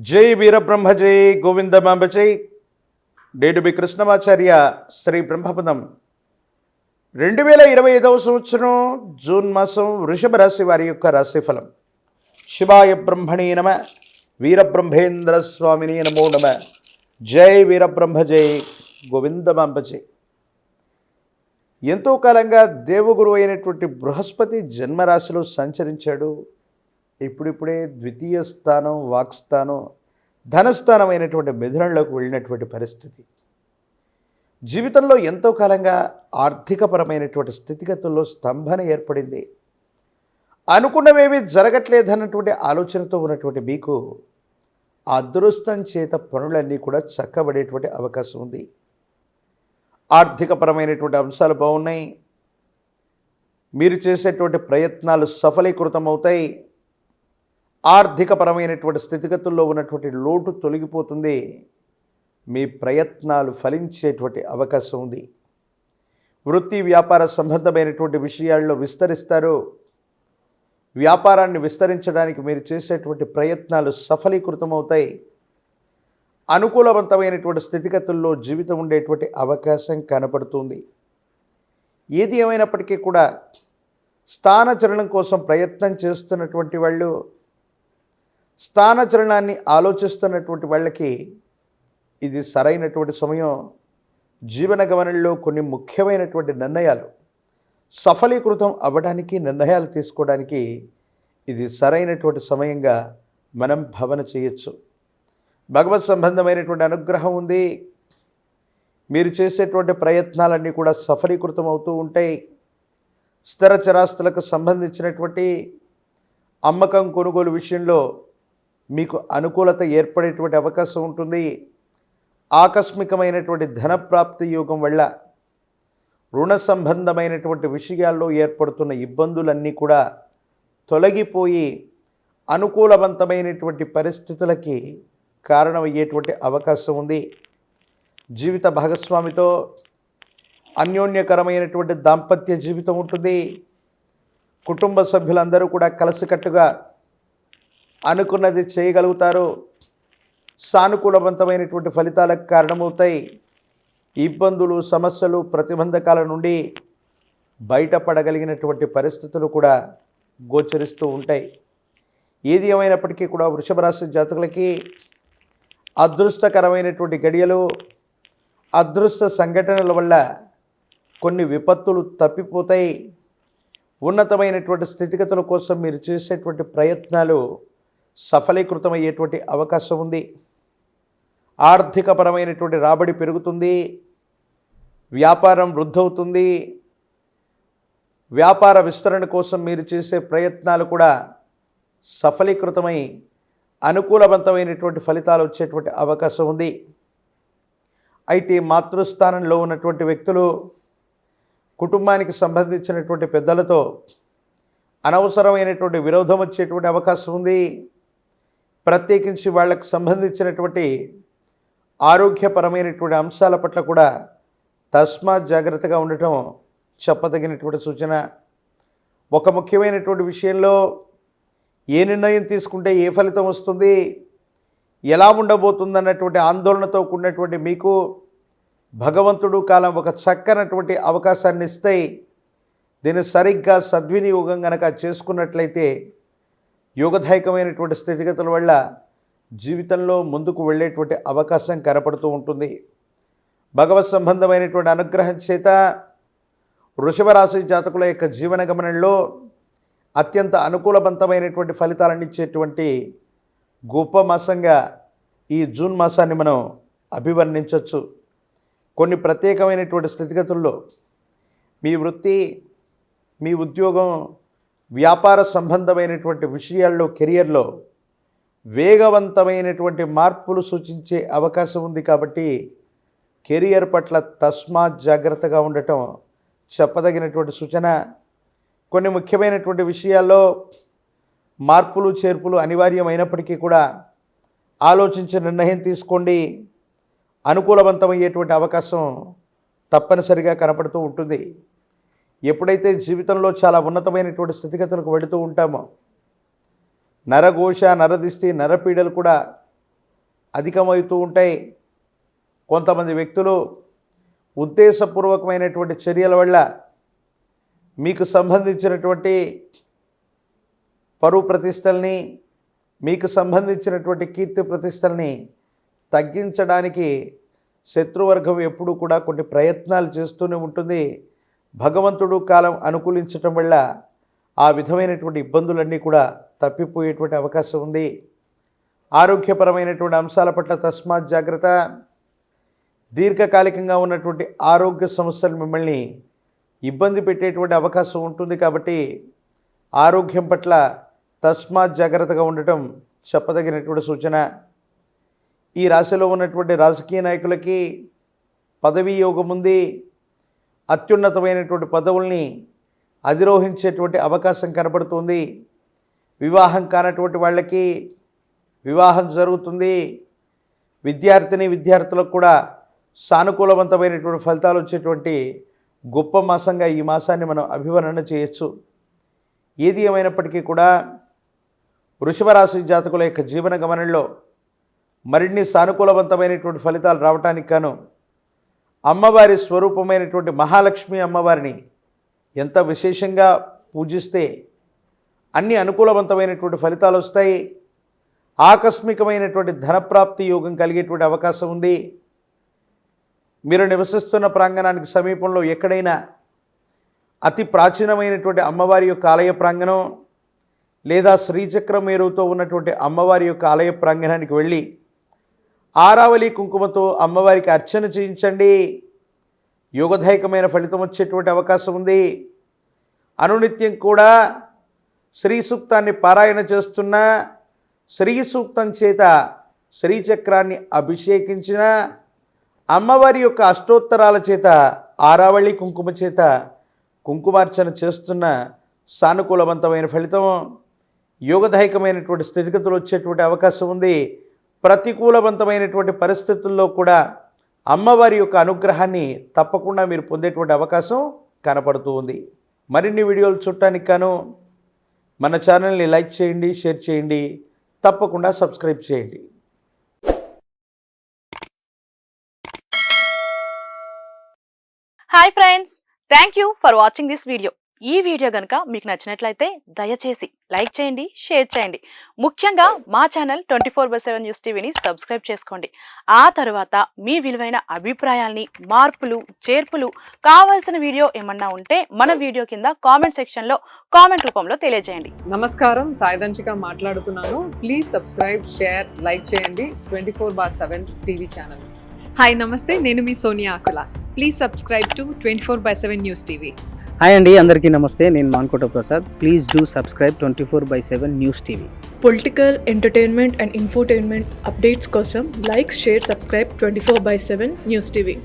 జై వీరబ్రహ్మ జై గోవిందమాంబ జై. డేడుబి కృష్ణమాచార్య శ్రీ బ్రహ్మపదం 2025 సంవత్సరం జూన్ మాసం వృషభ రాశి వారి యొక్క రాశిఫలం. శివాయ బ్రహ్మణే నమ, వీరబ్రహ్మేంద్ర స్వామిని నమో నమ. జై వీరబ్రహ్మ జై గోవిందమాంబ జై. ఎంతో కాలంగా దేవగురు అయినటువంటి బృహస్పతి జన్మరాశిలో సంచరించాడు. ఇప్పుడిప్పుడే ద్వితీయ స్థానం, వాక్స్థానం, ధనస్థానం అయినటువంటి మిథునంలోకి వెళ్ళినటువంటి పరిస్థితి. జీవితంలో ఎంతో కాలంగా ఆర్థికపరమైనటువంటి స్థితిగతుల్లో స్తంభన ఏర్పడింది. అనుకున్నవేవి జరగట్లేదన్నటువంటి ఆలోచనతో ఉన్నటువంటి మీకు అదృష్టం చేత పనులన్నీ కూడా చక్కబడేటువంటి అవకాశం ఉంది. ఆర్థికపరమైనటువంటి అంశాలు బాగున్నాయి. మీరు చేసేటువంటి ప్రయత్నాలు సఫలీకృతమవుతాయి. ఆర్థికపరమైనటువంటి స్థితిగతుల్లో ఉన్నటువంటి లోటు తొలగిపోతుంది. మీ ప్రయత్నాలు ఫలించేటువంటి అవకాశం ఉంది. వృత్తి వ్యాపార సంబంధమైనటువంటి విషయాల్లో విస్తరిస్తారు. వ్యాపారాన్ని విస్తరించడానికి మీరు చేసేటువంటి ప్రయత్నాలు సఫలీకృతమవుతాయి. అనుకూలవంతమైనటువంటి స్థితిగతుల్లో జీవితం ఉండేటువంటి అవకాశం కనపడుతుంది. ఏది ఏమైనప్పటికీ కూడా స్థానచలనం కోసం ప్రయత్నం చేస్తున్నటువంటి వాళ్ళు, స్థానచలనాన్ని ఆలోచిస్తున్నటువంటి వాళ్ళకి ఇది సరైనటువంటి సమయం. జీవన గమనంలో కొన్ని ముఖ్యమైనటువంటి నిర్ణయాలు సఫలీకృతం అవ్వడానికి, నిర్ణయాలు తీసుకోవడానికి ఇది సరైనటువంటి సమయంగా మనం భావన చేయొచ్చు. భగవత్ సంబంధమైనటువంటి అనుగ్రహం ఉంది. మీరు చేసేటువంటి ప్రయత్నాలన్నీ కూడా సఫలీకృతం అవుతూ ఉంటాయి. స్థిర చరాస్తులకు సంబంధించినటువంటి అమ్మకం, కొనుగోలు విషయంలో మీకు అనుకూలత ఏర్పడేటువంటి అవకాశం ఉంటుంది. ఆకస్మికమైనటువంటి ధనప్రాప్తి యోగం వల్ల రుణ సంబంధమైనటువంటి విషయాల్లో ఏర్పడుతున్న ఇబ్బందులన్నీ కూడా తొలగిపోయి అనుకూలవంతమైనటువంటి పరిస్థితులకి కారణమయ్యేటువంటి అవకాశం ఉంది. జీవిత భాగస్వామితో అన్యోన్యకరమైనటువంటి దాంపత్య జీవితం ఉంటుంది. కుటుంబ సభ్యులందరూ కూడా కలిసికట్టుగా అనుకున్నది చేయగలుగుతారు. సానుకూలవంతమైనటువంటి ఫలితాలకు కారణమవుతాయి. ఇబ్బందులు, సమస్యలు, ప్రతిబంధకాల నుండి బయటపడగలిగినటువంటి పరిస్థితులు కూడా గోచరిస్తూ ఉంటాయి. ఏది ఏమైనప్పటికీ కూడా వృషభ రాశి జాతకులకి అదృష్టకరమైనటువంటి గడియలు, అదృష్ట సంఘటనల వల్ల కొన్ని విపత్తులు తప్పిపోతాయి. ఉన్నతమైనటువంటి స్థితిగతుల కోసం మీరు చేసేటువంటి ప్రయత్నాలు సఫలీకృతమయ్యేటువంటి అవకాశం ఉంది. ఆర్థికపరమైనటువంటి రాబడి పెరుగుతుంది. వ్యాపారం వృద్ధవుతుంది. వ్యాపార విస్తరణ కోసం మీరు చేసే ప్రయత్నాలు కూడా సఫలీకృతమై అనుకూలవంతమైనటువంటి ఫలితాలు వచ్చేటువంటి అవకాశం ఉంది. అయితే మాతృస్థానంలో ఉన్నటువంటి వ్యక్తులు కుటుంబానికి సంబంధించినటువంటి పెద్దలతో అనవసరమైనటువంటి విరోధం వచ్చేటువంటి అవకాశం ఉంది. ప్రత్యేకించి వాళ్ళకు సంబంధించినటువంటి ఆరోగ్యపరమైనటువంటి అంశాల పట్ల కూడా తస్మాత్ జాగ్రత్తగా ఉండటం చెప్పదగినటువంటి సూచన. ఒక ముఖ్యమైనటువంటి విషయంలో ఏ నిర్ణయం తీసుకుంటే ఏ ఫలితం వస్తుంది, ఎలా ఉండబోతుందన్నటువంటి ఆందోళనతో కూడినటువంటి మీకు భగవంతుడు కాలం ఒక చక్కనటువంటి అవకాశాన్ని ఇస్తాయి. దీన్ని సరిగ్గా సద్వినియోగం కనుక చేసుకున్నట్లయితే యోగదాయకమైనటువంటి స్థితిగతుల వల్ల జీవితంలో ముందుకు వెళ్ళేటువంటి అవకాశం కనపడుతూ ఉంటుంది. భగవత్ సంబంధమైనటువంటి అనుగ్రహం చేత వృషభ రాశి జాతకుల యొక్క జీవన గమనంలో అత్యంత అనుకూలవంతమైనటువంటి ఫలితాలను ఇచ్చేటువంటి గొప్ప మాసంగా ఈ జూన్ మాసాన్ని మనం అభివర్ణించవచ్చు. కొన్ని ప్రత్యేకమైనటువంటి స్థితిగతుల్లో మీ వృత్తి, మీ ఉద్యోగం, వ్యాపార సంబంధమైనటువంటి విషయాల్లో, కెరియర్లో వేగవంతమైనటువంటి మార్పులు సూచించే అవకాశం ఉంది. కాబట్టి కెరియర్ పట్ల తస్మాత్ జాగ్రత్తగా ఉండటం చెప్పదగినటువంటి సూచన. కొన్ని ముఖ్యమైనటువంటి విషయాల్లో మార్పులు, చేర్పులు అనివార్యమైనప్పటికీ కూడా ఆలోచించి నిర్ణయం తీసుకోండి. అనుకూలవంతమయ్యేటువంటి అవకాశం తప్పనిసరిగా కనపడుతూ ఉంటుంది. ఎప్పుడైతే జీవితంలో చాలా ఉన్నతమైనటువంటి స్థితిగతులకు వెళుతూ ఉంటామో నరఘోష, నరదిష్టి, నరపీడలు కూడా అధికమవుతూ ఉంటాయి. కొంతమంది వ్యక్తులు ఉద్దేశపూర్వకమైనటువంటి చర్యల వల్ల మీకు సంబంధించినటువంటి పరువు ప్రతిష్టల్ని, మీకు సంబంధించినటువంటి కీర్తి ప్రతిష్టల్ని తగ్గించడానికి శత్రువర్గం ఎప్పుడూ కూడా కొన్ని ప్రయత్నాలు చేస్తూనే ఉంటుంది. భగవంతుడు కాలం అనుకూలించటం వల్ల ఆ విధమైనటువంటి ఇబ్బందులన్నీ కూడా తప్పిపోయేటువంటి అవకాశం ఉంది. ఆరోగ్యపరమైనటువంటి అంశాల పట్ల తస్మాత్ జాగ్రత్త. దీర్ఘకాలికంగా ఉన్నటువంటి ఆరోగ్య సమస్యలు మిమ్మల్ని ఇబ్బంది పెట్టేటువంటి అవకాశం ఉంటుంది. కాబట్టి ఆరోగ్యం పట్ల తస్మాత్ జాగ్రత్తగా ఉండటం చెప్పదగినటువంటి సూచన. ఈ రాశిలో ఉన్నటువంటి రాజకీయ నాయకులకి పదవీ యోగం ఉంది. అత్యున్నతమైనటువంటి పదవుల్ని అధిరోహించేటువంటి అవకాశం కనబడుతుంది. వివాహం కానటువంటి వాళ్ళకి వివాహం జరుగుతుంది. విద్యార్థులకు కూడా సానుకూలవంతమైనటువంటి ఫలితాలు వచ్చేటువంటి గొప్ప మాసంగా ఈ మాసాన్ని మనం అభివర్ణన చేయొచ్చు. ఏది ఏమైనప్పటికీ కూడా వృషభ రాశి జాతకుల యొక్క జీవన గమనంలో మరిన్ని సానుకూలవంతమైనటువంటి ఫలితాలు రావటానికి గాను అమ్మవారి స్వరూపమైనటువంటి మహాలక్ష్మి అమ్మవారిని ఎంత విశేషంగా పూజిస్తే అన్ని అనుకూలవంతమైనటువంటి ఫలితాలు వస్తాయి. ఆకస్మికమైనటువంటి ధనప్రాప్తి యోగం కలిగేటువంటి అవకాశం ఉంది. మీరు నివసిస్తున్న ప్రాంగణానికి సమీపంలో ఎక్కడైనా అతి ప్రాచీనమైనటువంటి అమ్మవారి యొక్క ఆలయ ప్రాంగణం లేదా శ్రీచక్ర మేరుతో ఉన్నటువంటి అమ్మవారి యొక్క ఆలయ ప్రాంగణానికి వెళ్ళి ఆరావళి కుంకుమతో అమ్మవారికి అర్చన చేయించండి. యోగదాయకమైన ఫలితం వచ్చేటువంటి అవకాశం ఉంది. అనునిత్యం కూడా శ్రీ సూక్తాన్ని పారాయణ చేస్తున్న, శ్రీ సూక్తం చేత శ్రీచక్రాన్ని అభిషేకించిన, అమ్మవారి యొక్క అష్టోత్తరాల చేత ఆరావళి కుంకుమ చేత కుంకుమార్చన చేస్తున్న సానుకూలవంతమైన ఫలితం, యోగదాయకమైనటువంటి స్థితిగతులు వచ్చేటువంటి అవకాశం ఉంది. ప్రతికూలవంతమైనటువంటి పరిస్థితుల్లో కూడా అమ్మవారి యొక్క అనుగ్రహాన్ని తప్పకుండా మీరు పొందేటువంటి అవకాశం కనపడుతూ ఉంది. మరిన్ని వీడియోలు చూడటానికి గాను మన ఛానల్ని లైక్ చేయండి, షేర్ చేయండి, తప్పకుండా సబ్స్క్రైబ్ చేయండి. Hi friends, thank you for watching this video. ఈ వీడియో కనుక మీకు నచ్చినట్లయితే దయచేసి లైక్ చేయండి, షేర్ చేయండి. ముఖ్యంగా మా ఛానల్ 24/7 న్యూస్ టీవీని సబ్స్క్రైబ్ చేసుకోండి. ఆ తర్వాత మీ విలువైన అభిప్రాయాల్ని, మార్పులు, చేర్పులు, కావాల్సిన వీడియో ఏమన్నా ఉంటే మన వీడియో కింద కామెంట్ సెక్షన్లో కామెంట్ రూపంలో తెలియజేయండి. నమస్కారం, సాయిదంచిక మాట్లాడుతున్నాను. ప్లీజ్ సబ్స్క్రైబ్, షేర్, లైక్ చేయండి 24/7 టీవీ ఛానల్. హాయ్ నమస్తే, నేను మీ Sonia Akula. Please subscribe to 24/7 news TV. Hi అండి, అందరికీ నమస్తే. నేను Mankota Prasad. Please do subscribe 24/7 news TV. Political, entertainment and infotainment updates కోసం like, share, subscribe 24/7 news TV.